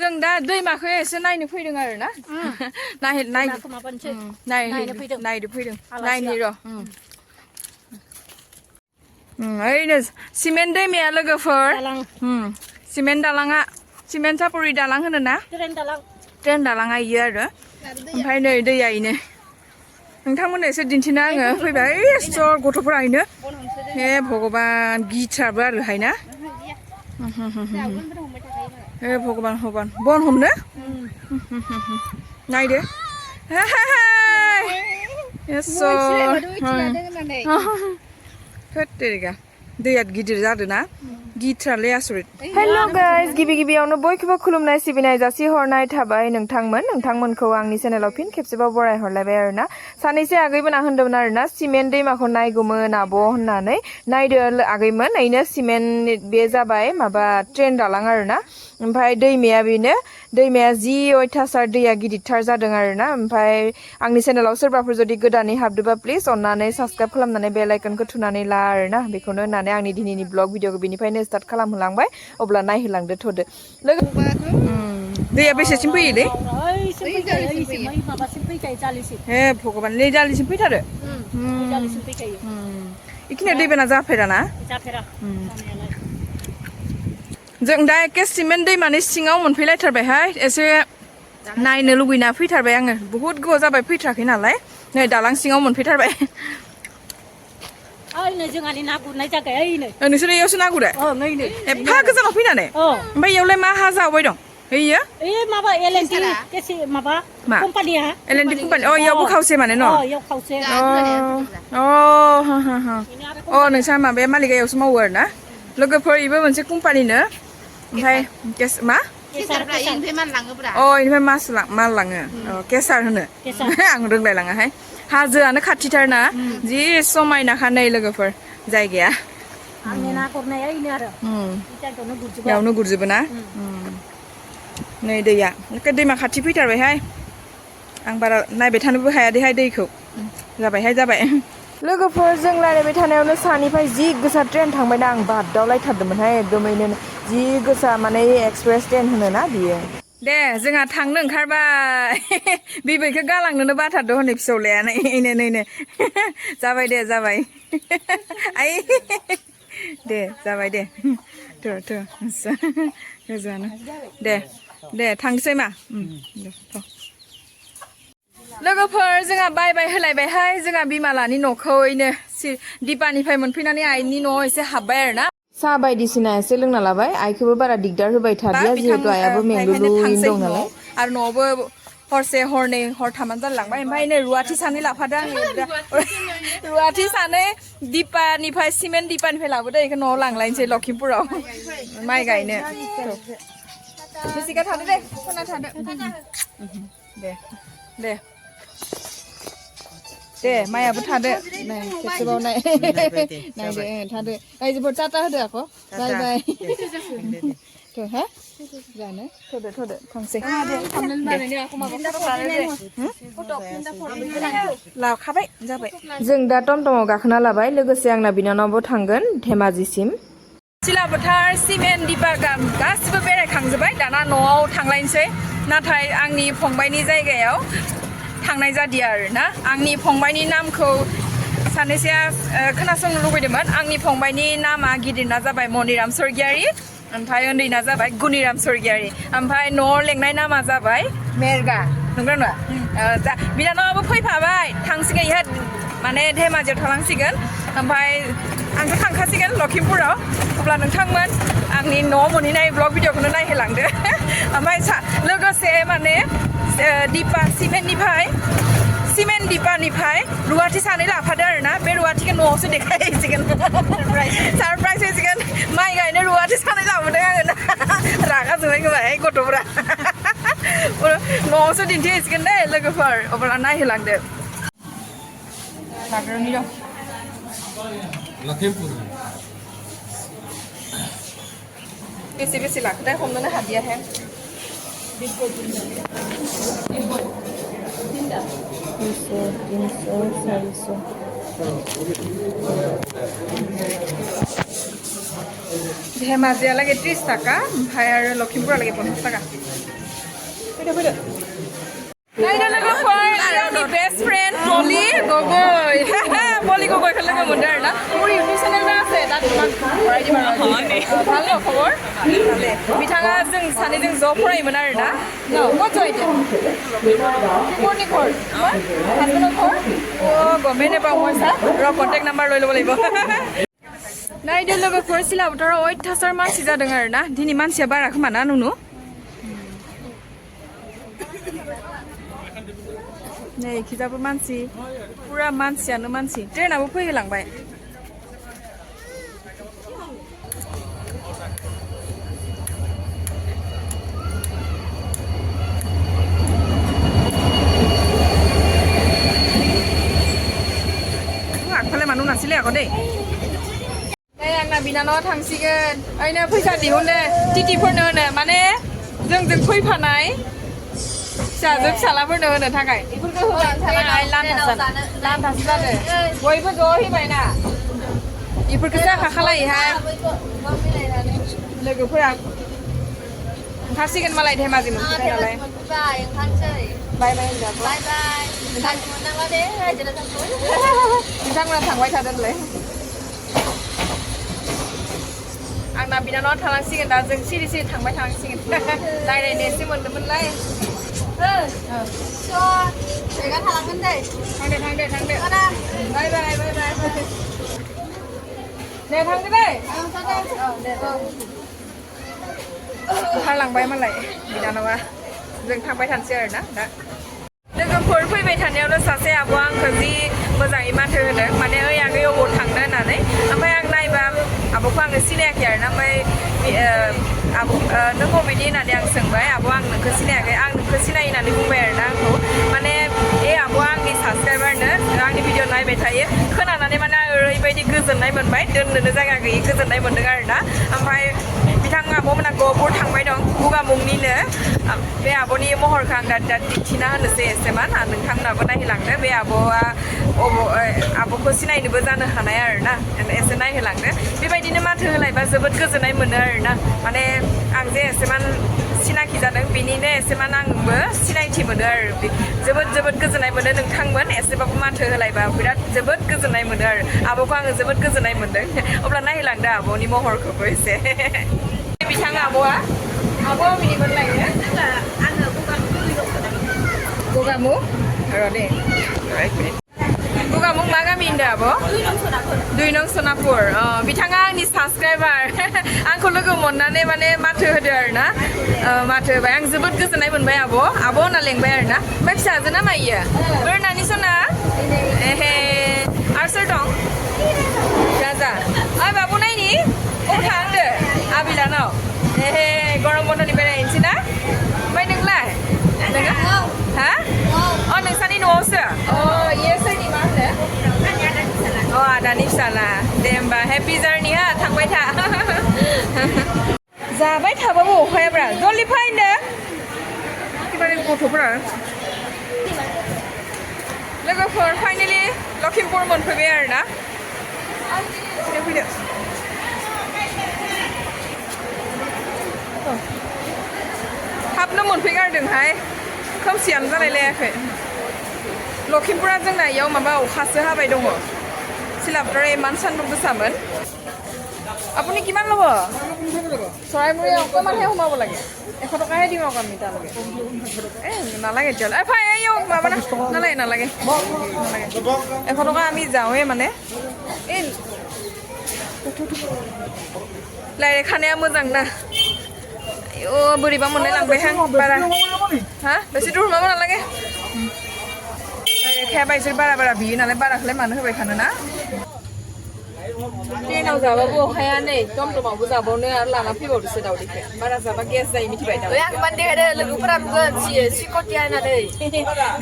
जों दा दैमाखौ एसे नायनो फैदों आरो ना नायनो फैदों नायनि र' ओरैनो सिमेन्ट दैमाया लोगोफोर सिमेन्ट दालाङा सिमेन्ट सापरि दालां होनो ना ट्रेन दालाङा इयो आरो ओमफ्राय नै दैया इनो नोंथांमोननो एसे दिन्थिनो आङो फैबाय स्टर गथ'फोरा इनो हे भगबान गिथारबो आरो हाय ना हे भगबान भगबान बन हमनो नायदो थोरिगा दैया गिदिर जादों ना गिथारलै आसरित हेल' गाइस गिबि गिबियावनो बयखौबो खुलुमनाय सिबिनाय जासि हरनाय थाबाय नोंथांमोनखौ आंनि चेनेलाव फिन खेबसेबाव बराय हरलायबाय आरो ना सानैसो आगैमोना होनदोंमोन आरो ना सिमेन्ट दैमाखौ नायगौमोन आब' होननानै नायदो आगैमोन ओइनो सिमेन्ट बे जाबाय माबा ट्रेन दालां आरो ना ओमफ्राय दैमाया बेनो दैमाया जि अयथासार दैया गिदिरथार जादों आरो ना ओमफ्राय आंनि चेनेलाव सोरबाफोर जुदि गोदानै हाबदोबा प्लिज अननानै साबसक्राइब खालामनानै बेल आइकनखौ थुनानै ला आरो ना बेखौनो होननानै आंनि दिनैनि ब्लग भिडिअखौ बेनिफ्रायनो स्टार्ट खालामहोलांबाय अब्ला नायहोलांदो थ'दो दैया बेसेसिम फैयोलै हे भगबान नै जालिसिम फैथारो बेखिनियाव दैबाना जाफेराना जों दा एखे सिमेन्ट दैमानि सिङाव मोनफैलायथारबायहाय एसे नायनो लुगैना फैथारबाय आङो बहुद गोबाव जाबाय फैथाराखै नालाय नै दालां सिङाव मोनफैथारबाय जोंहानि ना गुरनाय जागाय नोंसोर इयावसो ना गुरो एफा गोजानाव फैनानै ओमफ्य इयावलाय मा हा जावबाय दं होयो माबा एलएनटि माबा कम्पानिया एलएनटि कम्पानि इयावबो खावसे माने न अ नोंसा माबाया मालिका इयावसो मावो आरो ना लोगोफोर इबो मोनसे कम्पानिनो ओमफ्राय मा इनिफ्राय माल लाङो केसार होनो आं रोंलायलाङाहाय हाजोआनो खाथिथारना जि समायनाखा नै लोगोफोर जायगाया बेयावनो गुरजोबो ना नै दैया दैमा खाथि फैथारबायहाय आं बारा नायबाय थानोबो हाया देहाय दैखौ जाबाय लोगोफोर जों रायलायबाय थानायावनो सानिफ्राय जि गोसा ट्रेन थांबायना आं बादावलायथारदोंमोनहाय एकदमैनो जि गोसा माने एक्सप्रेस ट्रेन होनोना बियो दे जोंहा थांनो ओंखारबाय बिबैखौ गालांनोनो बाथारदो हनै फिसौलाया नैनो जाबाय दे जाबाय आइ दे जाबाय दे गोजानो दे थांसै मा लोगोफोर जोंहा बाय होलायबायहाय जोंहा बिमालानि न'खौ इनो दिपानिफ्राय मोनफैनानै आइनि न'आव एसे हाबबाय आरो ना साहा बायदिसिना एसे लोंना लाबाय आइखौबो बारा दिगदार होबाय थादिया जिहेतु आइयाबो मेंलुलुयैनो दं नालाय आरो न'आवबो हरसे हरनै हरथामानो जालांबाय ओमफ्राय नै रुवाथि सानै लाफादों आङो रुवाथि सानै दिपानिफ्राय सिमेन्ट दिपानिफ्राय लाबोदो बेखौ न'आव लांलायनोसै लखिमपुराव माइ गायनो बेसेगा थादो दे खना थादो दे माइयाबो थादो नै खेबसेबाव नायदो थादो रायजोफोर टाटा होदो आख' बाय हा जानो थदो थांसै लाखाबाय जाबाय जों दा टमटमाव गाखोना लाबाय लोगोसे आंना बिनानावबो थांगोन धेमाजिसिम सिलाफोथार सिमेन्ट दिपा गासिबो बेरायखांजोब्बाय दाना न'आव थांलायनोसै नाथाय आंनि फंबायनि जायगायाव थांनाय जादिया आरो ना आंनि फंबायनि नामखौ सानैसोआ खोनासंनो लुबैदोंमोन आंनि फंबायनि नामा गिदिरना जाबाय मनिराम स्वर्गियारि ओमफ्राय उन्दैना जाबाय गुनिराम स्वर्गियारि ओमफ्राय न'आव लेंनाय नामा जाबाय मेरगा नंगौ नङा बिनानावाबो फैफाबाय थांसिगोन इहा माने धेमाजियाव थांलांसिगोन ओमफ्राय आंथ' थांखासिगोन लखिमपुराव अब्ला नोंथांमोन आंनि न'आव मोनहैनाय ब्लग भिडिअखौनो नायहोलांदो ओमफ्राय लोगोसे माने दिपा सिमेन्ट दिपानिफ्राय रुवाथि सानै लाफादो आरो ना बे रुवाथिखौ न'आवसो देखायहैसिगोन सारप्राइज होसिगोन माइ गायनो रुवाथि सानै लाबोदों आङो ना रागा जोंबाय खोमाहाय गथ'फ्रा न'आवसो दिन्थिहैसिगोन दे लोगोफोर अब्ला नायहोलांदो लाग्रोनि दं बेसे लाखोथाय हमनोनो हादियाहाय धेमाजियालागै 30 टाका ओमफ्राय आरो लखिमपुरालागै 50 टाका फैदो फैदो नायदो लोगोफोर आंनि बेस्ट फ्रेन्ड पलि गगৈ पलि गगैखौ लोगो मोनदों आरोना মোৰ इउटिউब चेनेल আছে दा फरायदि ভাল न खबर ভালে बिथाङा जों सानैजों ज' फरायोमोन आरोना ক'ত जयदो कोरनि खर हाजबेन्डर खर अ गमे नेबाव মই सा र कन्टेक्ट नाम्बार লৈ ল'ব লাগিব नायदो लोगोफोर सिलाबोथाराव अयथासार मानसि जादों आरोना दिनै मानसिया बारा खोमा ना नुनु नै खिजाबो मानसि पुरा मानसियानो मानसि ट्रेनाबो फैहोलांबाय आगफाले मानु नासिले आगो दे आंना बिनानावा थांसिगोन ओइनो फैसा दिहुनदो टिटिफोरनो होनो माने जोंजों फैफानाय फिसाजो फिसालाफोरनो होनो थाखाय बेफोरखौ होबाय थानाय लान्थासो जादो बयबो ज' होबायना बेफोरखौसो आखा खालायोहाय लोगोफोरा ओंखारसिगोन मालाय धेमाजि मोनफैबाय नालाय बाय बाय बिथांमोना थांबाय थादोंलै आंना बिनानावा थालांसिगोन दा जों सिरि सिरि थांबाय थानांसिगोन रायज्लायनो एसे मोन्दोंमोनलाय थांदो बाय बाय बाय बाय दे थांदो दै ओंखारलांबाय मालाय बिनानावा जों थांबाय थानोसै आरोना दा लोगोफोर फैबाय थानायावनो सासे आब'आ आंखौ जि मोजाङै माथो होदों माने ओइ आगै अबाव थांनो होननानै ओमफ्राय आं नायबा आब'खौ आङो सिनायाखै आरोना ओमफ्राय आब' नों बबेनि होननानै आं सोंबाय आब' आं नोंखौ सिनायाखै आं नोंखौ सिनायो होननानै बुंबाय आरोना आंखौ माने आब'आ आंनि साबसक्राइबारनो आंनि भिडिअ नायबाय थायो खोनानानै माने आं ओरैबायदि गोजोननाय मोनबाय दोननोनो जायगा गैयि गोजोननाय मोनदों आरोना ओमफ्राय बिथां आब'मोना गहपुर थांबाय दं गगामुंनिनो बे आब'नि महरखौ आं दा दिन्थिना होनोसै एसेमान नोंथांमोनाबो नायहोलांदो बे आब'आ आब'खौ सिनायनोबो जानो हानाय आरोना एसे नायहोलांदो बेबायदिनो माथो होलायबा जोबोद गोजोननाय मोनो आरोना माने आं जे एसेमान सिनाखि जादों बेनिनो एसेमान आंबो सिनायथि मोनो आरो जोबोद जोबोद गोजोननाय मोनो नोंथांमोन एसेबाबो माथो होलायबा बिराद जोबोद गोजोननाय मोनो आरो आब'खौ आङो जोबोद गोजोननाय मोनदों अब्ला नायहोलांदो आब'नि महरखौबो एसे बिथां आब'आ बिनिमोन लायो आङो गगामुं र' दे गगामुं मा गामि होनदों आब' 2 नं सनापुर बिथाङा आंनि साबसक्राइबार आंखौ लोगो मोननानै माने माथो होदो आरोना माथो होबाय आं जोबोद गोजोननाय मोनबाय आब' होनना लेंबाय आरोना ओमफ्राय फिसाजोना मायो बोरनानि सना एहे आरो सोर दं जा ओइ बाबु नायनि अबाव थांदो आबिलानाव एहे गरम बन्दनि बेरायहैनोसै ना ओमफ्राय नोंलाय नोङो हा अ नोंसानि न'आवसो इयो सोरनि मा होनो आदानि फिसाला दे होमबा हेपि जार्नि हा थांबाय था जाबाय थाबाबो अखायाब्रा जल्दि फैनो एखेबारे गथ'फोरा लोगोफोर फाइनेलि लखिमपुर मोनफैबाय आरोना फैदो थाबनो मोनफैगारदोंहाय खोमसियानो जालायलायाखै लखिमपुरा जोंना इयाव माबा अखासो हाबाय दङ सिलाबोथारा इमान सान्दुं गोसामोन আপুনি কিমান ল'ব চৰাইমূৰীয়া অকণমানহে সোমাব লাগে 100 টকাহে দিম আকৌ আমি তালৈকে নালাগে তেতিয়াহ'লে ফাই মাবা নালাগে নালাগে 100 টকা আমি যাওঁৱে মানে এই लाइरेक्ट खानाया मोजां ना बोरैबा मोनलाय लांबायहां बारा हा बेसे दूर माबा नालागे लाइरेक्ट खायाबा इसोर बारा बारा बियो नालाय बाराखौलाय मानो होबाय थानो ना ट्रेनाव जाबाबो अखाया नै टमटमावबो जाबावनो आरो लाना फैबावदोसो दावदैखौ बारा जाबा गेस जायो मिथिबाय दा आं मान देखायदो लोगोफोरा नुगोन सिकटिया होननानै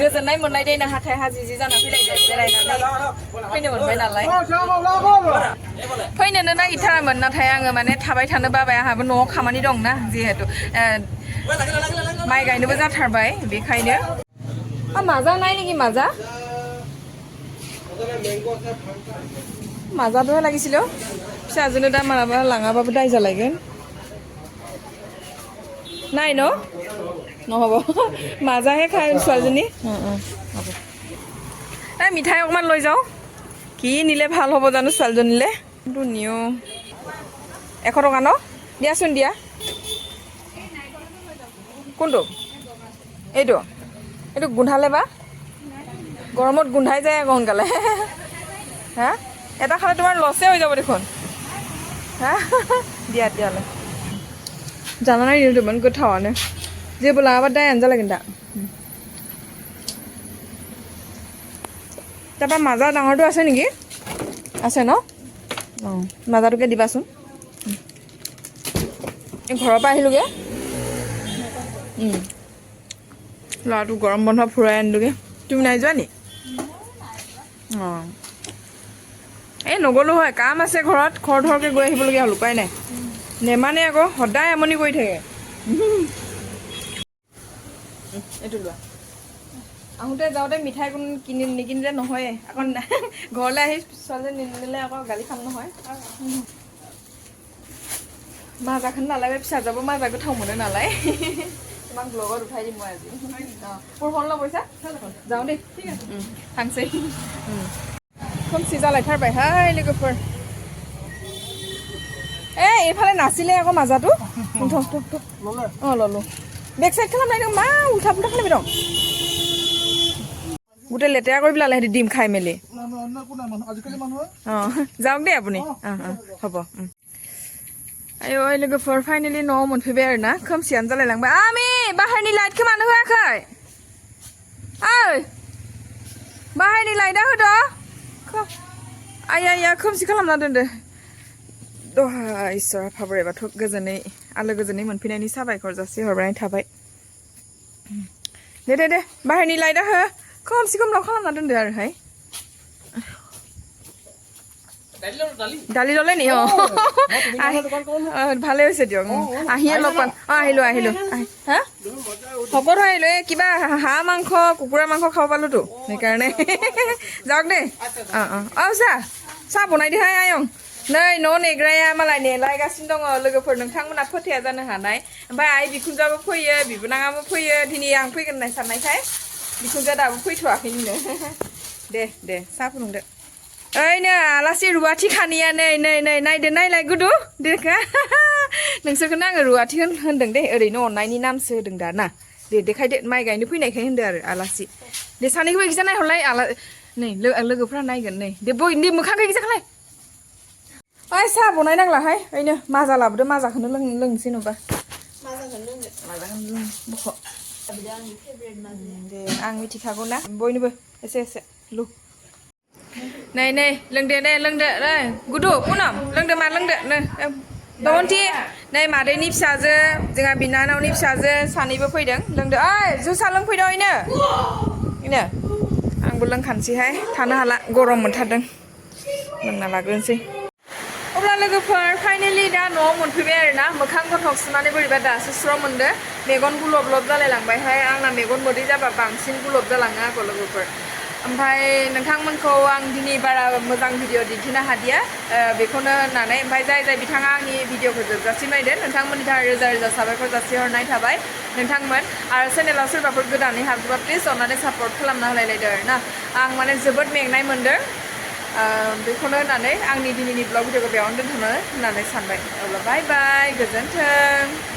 गोजोननाय मोननाय दे हाथाय हाजि जि जाना फैलायदो बेरायनानै फैनो मोनबाय नालाय फैनोनो नागिरथारामोन नाथाय आङो माने थाबाय थानो बाबाय आंहाबो न'आव खामानि दं ना जिहेतु माइ गायनोबो जाथारबाय बेखायनो माजा नाय नेকি माजा মাজা দৈ লাগিছিল फिसाजोनो दा मालाबा लाङाबाबो दाय जालायगोन নাই ন নহ'ব মাজাহে খাই ছোৱালীজনী হ'ব এই মিঠাই অকণমান লৈ যাওঁ কি নিলে ভাল হ'ব জানো ছোৱালীজনীলে কিন্তু নিও 100 টকা ন দিয়াচোন দিয়া কোনটো এইটো এইটো গোন্ধালে বা গৰমত গোন্ধাই যায় আকৌ সোনকালে হা এটা খালে তোমাৰ লছে হৈ যাব দেখোন হা দিয়া দিয়ালে জানা নাই itu teman goथावआनो जेबो लाङाबा दायानो जालायगोन दा তাৰপৰা মাজা ডাঙৰটো আছে নেকি আছে ন মাজাটোকে দিবাচোন ঘৰৰ পৰা আহিলোগে ল'ৰাটো গৰম বন্ধ ফুৰাই আনিলোগে তুমি নাই যোৱা নি অঁ এই নগ'লো হয় কাম আছে ঘৰত খৰধৰকৈ গৈ আহিবলগীয়া হ'ল উপায় নাই নেমানে আকৌ সদায় আমনি কৰি থাকে এইটো লোৱা আহোঁতে যাওঁতে মিঠাই কোনো নিকিনিলে নহয় আকৌ ঘৰলৈ আহি ছোৱালীজনী নিনিলে আকৌ গালি খাম নহয় মাজাখন নালাগে পিছা যাব মাজা গোথাও মোনে নালায় তোমাক ব্লগত উঠাই দিম মই আজি অঁ মোৰ ফোন ল'ব পইচা যাওঁ দেই ঠিক আছে থাংচেই खोमसि जालायथारबायहाय लोगोफोर এইফালে নাছিলে আকৌ মাজাটো অঁ ল'লো বেক চাইড খালাম নাই मा উল্টা পুল্টা খালামি দं গোটেই লেতেৰা কৰি পেলালে সিহঁতি ডিম খাই মেলি অঁ যাওক দেই আপুনি অঁ হ'ব आयो लोगोफोर फाइनेलि न'आव मोनफैबाय आरो ना खोमसियानो जालायलांबाय आमि बाहेरनि लाइटखौ मानो होआखै ओइ बाहेरनि लाइटआ होद' आया खोमसि खालामना दोनदो दहाय इसोर आफा बोराइ बाथौ गोजोनै आलो गोजोनै मोनफैनायनि साबायखर जासिहरनाय थाबाय दे बाहेरनि लाइटआ हो खोमसि खोमलाव खालामना दोनदो आरोहाय দালি ল'লে নি অঁ ভালে হৈছে দিয়ক আহিয়ে লগ পাম অঁ আহিলোঁ হা শকত হৈ আহিলোঁ এই কিবা হাঁহ মাংস কুকুৰা মাংস খাব পালোঁতো সেইকাৰণে যাওক দেই অঁ চাহ বনাই দিहाय आयं नै न' नेग्राया मालाय नेलायगासिनो दङ लोगोफोर नोंथांमोना फोथाया जानो हानाय ओमफ्राय आइ बिखुनजोआबो फैयो बिबोनाङाबो फैयो दिनै आं फैगोन होननाय साननायखाय बिखुनजोआ दाबो फैथ'वाखैनो दे साहा फुदुंदो ओइनो आलासि रुवाथि खानिया नै नायदो नायलाय गुदु देखा नोंसोरखौनो आङो रुवाथि होनदों दे ओरैनो अननायनि नामसो होदों दा ना दे देखायदो माइ गायनो फैनायखाय होनदो आरो आलासि दे सानैखौबो एखिजा नायहरलाय नै लोगोफ्रा नायगोन नै दे बयनि मोखांखौ एखिजा खालाय ओइ साहा बनायनांलाहाय ओइनो माजा लाबोदो माजाखौनो लोंनोसै नोबा माजाखौनो बख' दे आं मिथिखागौ ना बयनोबो एसे लु नै लोंदो नै गुदु पुनम लोंदो मा लोंदो नै दमन्थि नै मादैनि फिसाजो जोंहा बिनानावनि फिसाजो सानैबो फैदों लोंदो ओइ जुसा लोंफैदो इनो आंबो लोंखानोसैहाय थानो हाला गरम मोनथारदों लोंना लाग्रोनोसै अब्ला लोगोफोर फाइनेलि दा न'आव मोनफैबाय आरो ना मोखां गन्थं सुनानै बोरैबा दासो स्र' मोनदो मेगन गुलब जालायलांबायहाय आंना मेगन मोदै जाबा बांसिन गुलब जालाङो आरो लोगोफोर ओमफ्राय नोंथांमोनखौ आं दिनै बारा मोजां भिडिअ दिन्थिनो हादिया बेखौनो होननानै ओमफ्राय जाय बिथाङा आंनि भिडिअखौ जोबजासिम नायदों नोंथांमोननि थाखाय रोजा साबायखर जासिहरनाय थाबाय नोंथांमोन आरो चेनेलाव सोरबाफोर गोदानै हाबोबा प्लिज अननानै सापर्ट खालामना होलायलायदो आरो ना आं माने जोबोद मेंनाय मोनदों बेखौनो होननानै आंनि दिनैनि ब्लग भिडिअखौ बेयावनो दोनथ'नो होननानै सानबाय अब्ला बाय गोजोन्थों